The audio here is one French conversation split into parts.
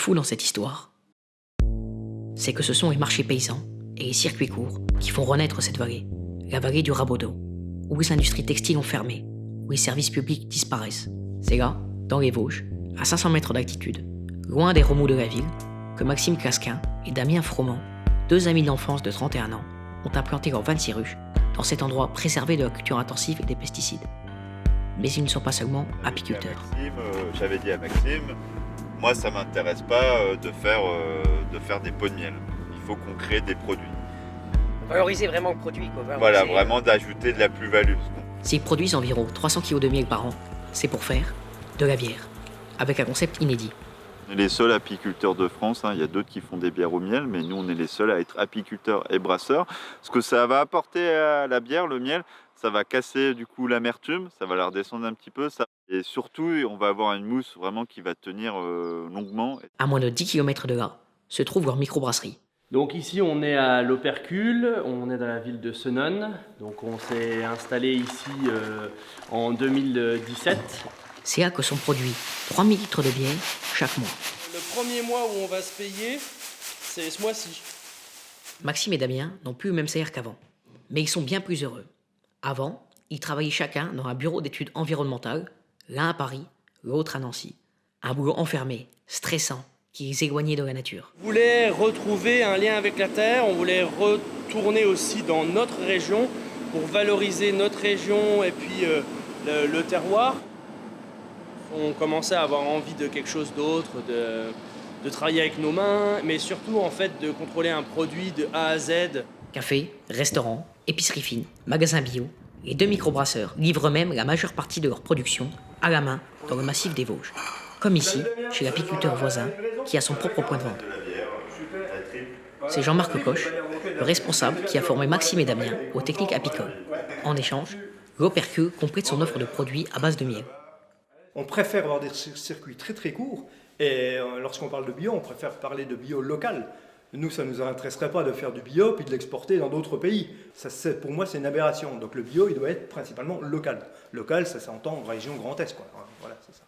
fou dans cette histoire, c'est que ce sont les marchés paysans et les circuits courts qui font renaître cette vallée, la vallée du Rabodeau, où les industries textiles ont fermé, où les services publics disparaissent. C'est là, dans les Vosges, à 500 mètres d'altitude, loin des remous de la ville, que Maxime Casquin et Damien Froment, deux amis d'enfance de 31 ans, ont implanté leurs 26 ruches dans cet endroit préservé de la culture intensive et des pesticides. Mais ils ne sont pas seulement apiculteurs. J'avais dit à Maxime, moi ça m'intéresse pas de faire des pots de miel. Il faut qu'on crée des produits. Valoriser vraiment le produit, quoi. Voilà, vraiment d'ajouter de la plus-value. S'ils produisent environ 300 kg de miel par an, c'est pour faire de la bière, avec un concept inédit. On est les seuls apiculteurs de France, hein. Il y a d'autres qui font des bières au miel, mais nous on est les seuls à être apiculteurs et brasseurs. Ce que ça va apporter à la bière, le miel, ça va casser du coup l'amertume, ça va la redescendre un petit peu. Et surtout, on va avoir une mousse vraiment qui va tenir longuement. À moins de 10 km de là, se trouve leur microbrasserie. Donc ici on est à l'Opercule, on est dans la ville de Senones. Donc on s'est installé ici en 2017. C'est là que sont produits 3000 litres de bière chaque mois. Le premier mois où on va se payer, c'est ce mois-ci. Maxime et Damien n'ont plus le même salaire qu'avant, mais ils sont bien plus heureux. Avant, ils travaillaient chacun dans un bureau d'études environnementales, l'un à Paris, l'autre à Nancy. Un boulot enfermé, stressant, qui les éloignait de la nature. On voulait retrouver un lien avec la terre, on voulait retourner aussi dans notre région pour valoriser notre région et puis le terroir. On commençait à avoir envie de quelque chose d'autre, de travailler avec nos mains, mais surtout en fait de contrôler un produit de A à Z. Café, restaurant, épicerie fine, magasin bio, les deux microbrasseurs livrent même la majeure partie de leur production à la main dans le massif des Vosges. Comme ici, chez l'apiculteur voisin, qui a son propre point de vente. C'est Jean-Marc Coche, le responsable qui a formé Maxime et Damien aux techniques apicoles. En échange, l'Opercule complète son offre de produits à base de miel. On préfère avoir des circuits très très courts et lorsqu'on parle de bio, on préfère parler de bio local. Nous, ça ne nous intéresserait pas de faire du bio puis de l'exporter dans d'autres pays. Pour moi, c'est une aberration. Donc le bio, il doit être principalement local. Local, ça s'entend en région Grand Est, quoi. Voilà, c'est ça.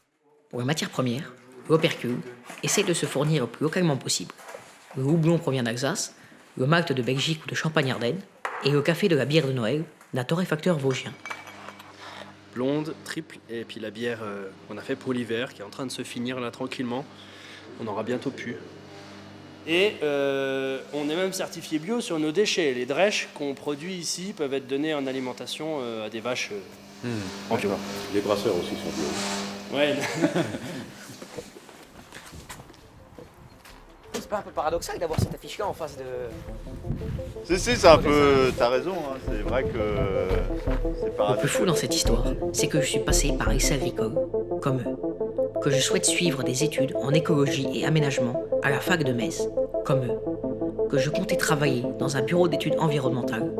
Pour la matière première, l'Opercule essaie de se fournir le plus localement possible. Le houblon provient d'Alsace, le malt de Belgique ou de Champagne-Ardenne, et le café de la bière de Noël d'un torréfacteur vosgien. Blonde, triple, et puis la bière qu'on a fait pour l'hiver, qui est en train de se finir là tranquillement. On aura bientôt pu. Et on est même certifié bio sur nos déchets. Les drèches qu'on produit ici peuvent être données en alimentation à des vaches en bio. Les brasseurs aussi sont bio. Ouais. C'est pas un peu paradoxal d'avoir cette affiche-là en face de... Si, c'est un peu... T'as raison, hein. C'est vrai que c'est Le paradoxal. plus fou dans cette histoire, c'est que je suis passé par essai agricole, comme eux. Que je souhaite suivre des études en écologie et aménagement à la fac de Metz, comme eux. Que je comptais travailler dans un bureau d'études environnementales,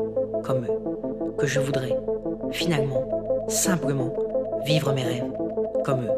comme eux. Que je voudrais, finalement, simplement, vivre mes rêves, comme eux.